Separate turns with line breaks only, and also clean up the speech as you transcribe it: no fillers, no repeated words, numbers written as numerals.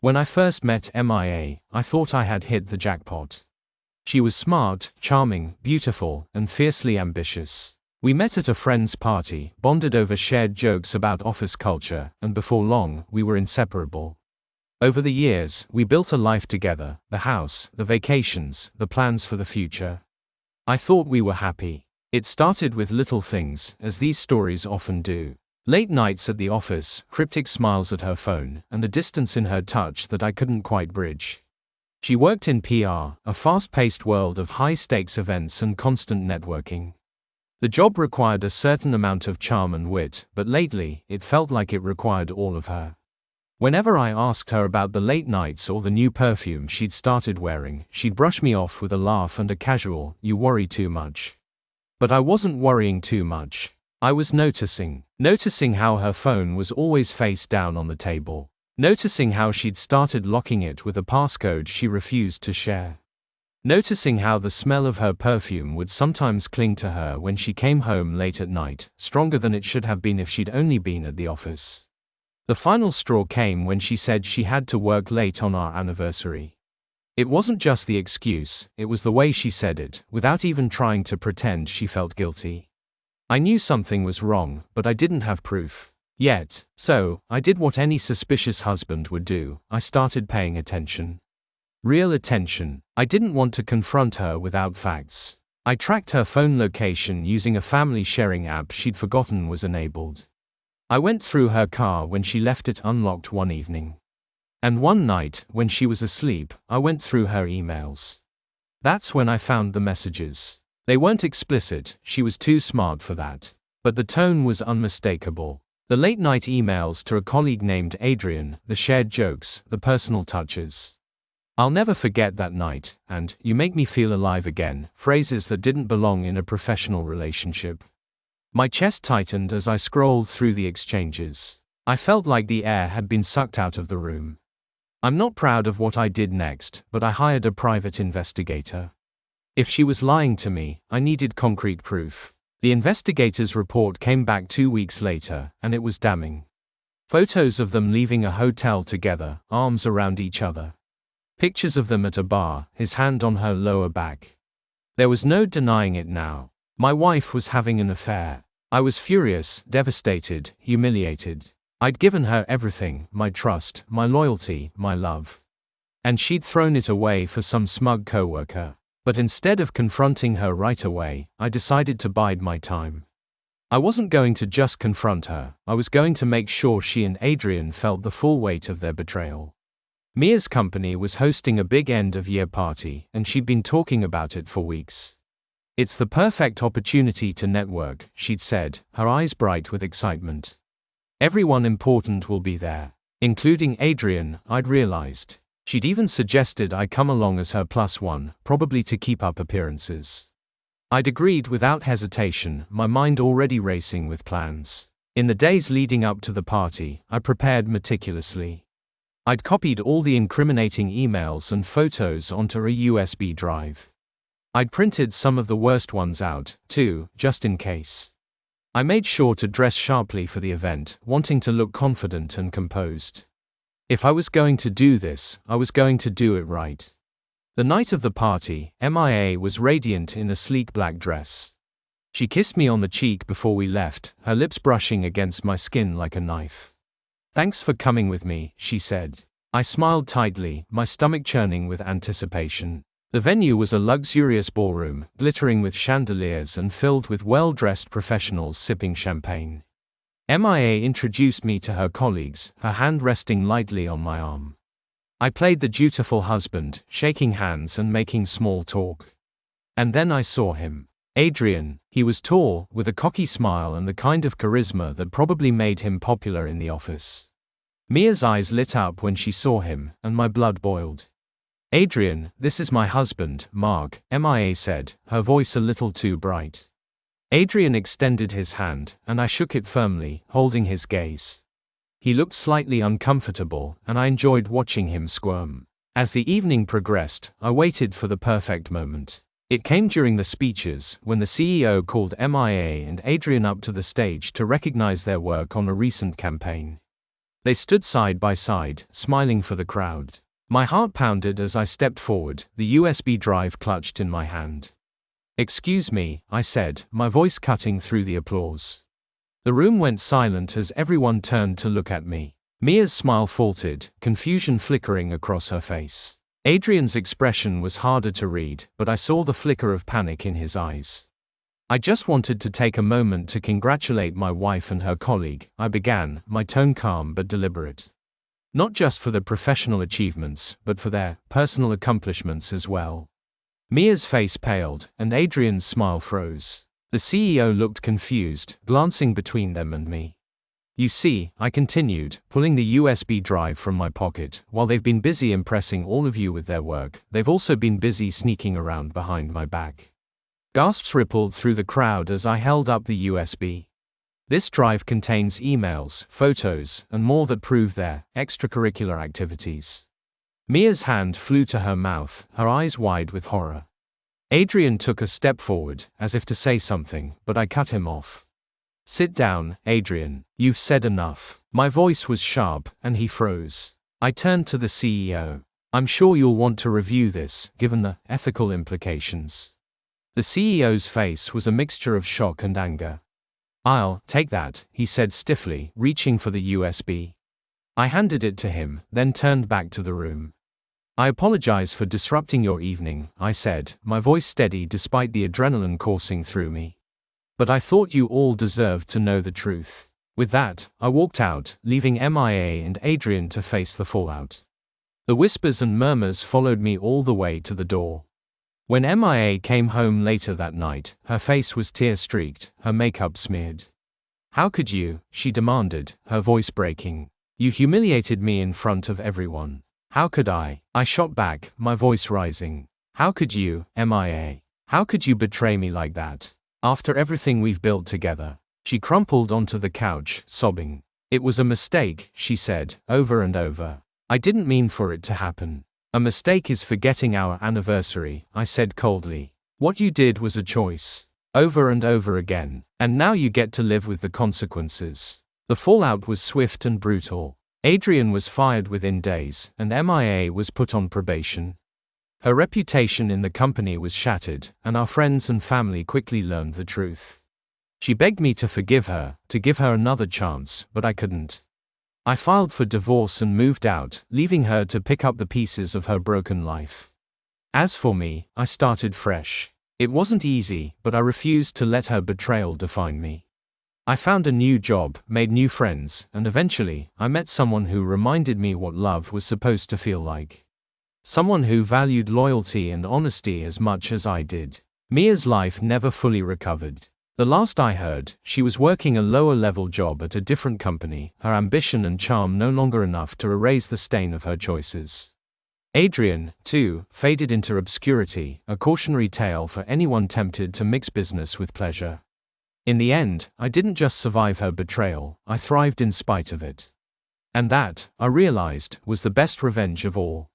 When I first met MIA, I thought I had hit the jackpot. She was smart, charming, beautiful, and fiercely ambitious. We met at a friend's party, bonded over shared jokes about office culture, and before long, we were inseparable. Over the years, we built a life together, the house, the vacations, the plans for the future. I thought we were happy. It started with little things, as these stories often do. Late nights at the office, cryptic smiles at her phone, and a distance in her touch that I couldn't quite bridge. She worked in PR, a fast-paced world of high-stakes events and constant networking. The job required a certain amount of charm and wit, but lately, it felt like it required all of her. Whenever I asked her about the late nights or the new perfume she'd started wearing, she'd brush me off with a laugh and a casual, "You worry too much." But I wasn't worrying too much. I was noticing how her phone was always face down on the table. Noticing how she'd started locking it with a passcode she refused to share. Noticing how the smell of her perfume would sometimes cling to her when she came home late at night, stronger than it should have been if she'd only been at the office. The final straw came when she said she had to work late on our anniversary. It wasn't just the excuse, it was the way she said it, without even trying to pretend she felt guilty. I knew something was wrong, but I didn't have proof yet, so I did what any suspicious husband would do. I started paying attention. Real attention. I didn't want to confront her without facts. I tracked her phone location using a family sharing app she'd forgotten was enabled. I went through her car when she left it unlocked one evening. And one night, when she was asleep, I went through her emails. That's when I found the messages. They weren't explicit, she was too smart for that. But the tone was unmistakable. The late-night emails to a colleague named Adrian, the shared jokes, the personal touches. "I'll never forget that night," and "You make me feel alive again," phrases that didn't belong in a professional relationship. My chest tightened as I scrolled through the exchanges. I felt like the air had been sucked out of the room. I'm not proud of what I did next, but I hired a private investigator. If she was lying to me, I needed concrete proof. The investigator's report came back 2 weeks later, and it was damning. Photos of them leaving a hotel together, arms around each other. Pictures of them at a bar, his hand on her lower back. There was no denying it now. My wife was having an affair. I was furious, devastated, humiliated. I'd given her everything, my trust, my loyalty, my love. And she'd thrown it away for some smug coworker. But instead of confronting her right away, I decided to bide my time. I wasn't going to just confront her, I was going to make sure she and Adrian felt the full weight of their betrayal. Mia's company was hosting a big end-of-year party, and she'd been talking about it for weeks. "It's the perfect opportunity to network," she'd said, her eyes bright with excitement. "Everyone important will be there. Including Adrian," I'd realized. She'd even suggested I come along as her +1, probably to keep up appearances. I'd agreed without hesitation, my mind already racing with plans. In the days leading up to the party, I prepared meticulously. I'd copied all the incriminating emails and photos onto a USB drive. I'd printed some of the worst ones out, too, just in case. I made sure to dress sharply for the event, wanting to look confident and composed. If I was going to do this, I was going to do it right. The night of the party, MIA was radiant in a sleek black dress. She kissed me on the cheek before we left, her lips brushing against my skin like a knife. "Thanks for coming with me," she said. I smiled tightly, my stomach churning with anticipation. The venue was a luxurious ballroom, glittering with chandeliers and filled with well-dressed professionals sipping champagne. MIA introduced me to her colleagues, her hand resting lightly on my arm. I played the dutiful husband, shaking hands and making small talk. And then I saw him. Adrian. He was tall, with a cocky smile and the kind of charisma that probably made him popular in the office. Mia's eyes lit up when she saw him, and my blood boiled. "Adrian, this is my husband, Mark," MIA said, her voice a little too bright. Adrian extended his hand, and I shook it firmly, holding his gaze. He looked slightly uncomfortable, and I enjoyed watching him squirm. As the evening progressed, I waited for the perfect moment. It came during the speeches, when the CEO called MIA and Adrian up to the stage to recognize their work on a recent campaign. They stood side by side, smiling for the crowd. My heart pounded as I stepped forward, the USB drive clutched in my hand. "Excuse me," I said, my voice cutting through the applause. The room went silent as everyone turned to look at me. Mia's smile faltered, confusion flickering across her face. Adrian's expression was harder to read, but I saw the flicker of panic in his eyes. "I just wanted to take a moment to congratulate my wife and her colleague," I began, my tone calm but deliberate. "Not just for their professional achievements, but for their personal accomplishments as well." Mia's face paled, and Adrian's smile froze. The CEO looked confused, glancing between them and me. "You see," I continued, pulling the USB drive from my pocket, "while they've been busy impressing all of you with their work, they've also been busy sneaking around behind my back." Gasps rippled through the crowd as I held up the USB. "This drive contains emails, photos, and more that prove their extracurricular activities." Mia's hand flew to her mouth, her eyes wide with horror. Adrian took a step forward, as if to say something, but I cut him off. "Sit down, Adrian. You've said enough." My voice was sharp, and he froze. I turned to the CEO. "I'm sure you'll want to review this, given the ethical implications." The CEO's face was a mixture of shock and anger. "I'll take that," he said stiffly, reaching for the USB. I handed it to him, then turned back to the room. "I apologize for disrupting your evening," I said, my voice steady despite the adrenaline coursing through me. "But I thought you all deserved to know the truth." With that, I walked out, leaving MIA and Adrian to face the fallout. The whispers and murmurs followed me all the way to the door. When MIA came home later that night, her face was tear-streaked, her makeup smeared. "How could you?" she demanded, her voice breaking. "You humiliated me in front of everyone." "How could I?" I shot back, my voice rising. "How could you, MIA? How could you betray me like that? After everything we've built together?" She crumpled onto the couch, sobbing. "It was a mistake," she said, over and over. "I didn't mean for it to happen." "A mistake is forgetting our anniversary," I said coldly. "What you did was a choice. Over and over again. And now you get to live with the consequences." The fallout was swift and brutal. Adrian was fired within days, and MIA was put on probation. Her reputation in the company was shattered, and our friends and family quickly learned the truth. She begged me to forgive her, to give her another chance, but I couldn't. I filed for divorce and moved out, leaving her to pick up the pieces of her broken life. As for me, I started fresh. It wasn't easy, but I refused to let her betrayal define me. I found a new job, made new friends, and eventually, I met someone who reminded me what love was supposed to feel like. Someone who valued loyalty and honesty as much as I did. Mia's life never fully recovered. The last I heard, she was working a lower-level job at a different company, her ambition and charm no longer enough to erase the stain of her choices. Adrian, too, faded into obscurity, a cautionary tale for anyone tempted to mix business with pleasure. In the end, I didn't just survive her betrayal, I thrived in spite of it. And that, I realized, was the best revenge of all.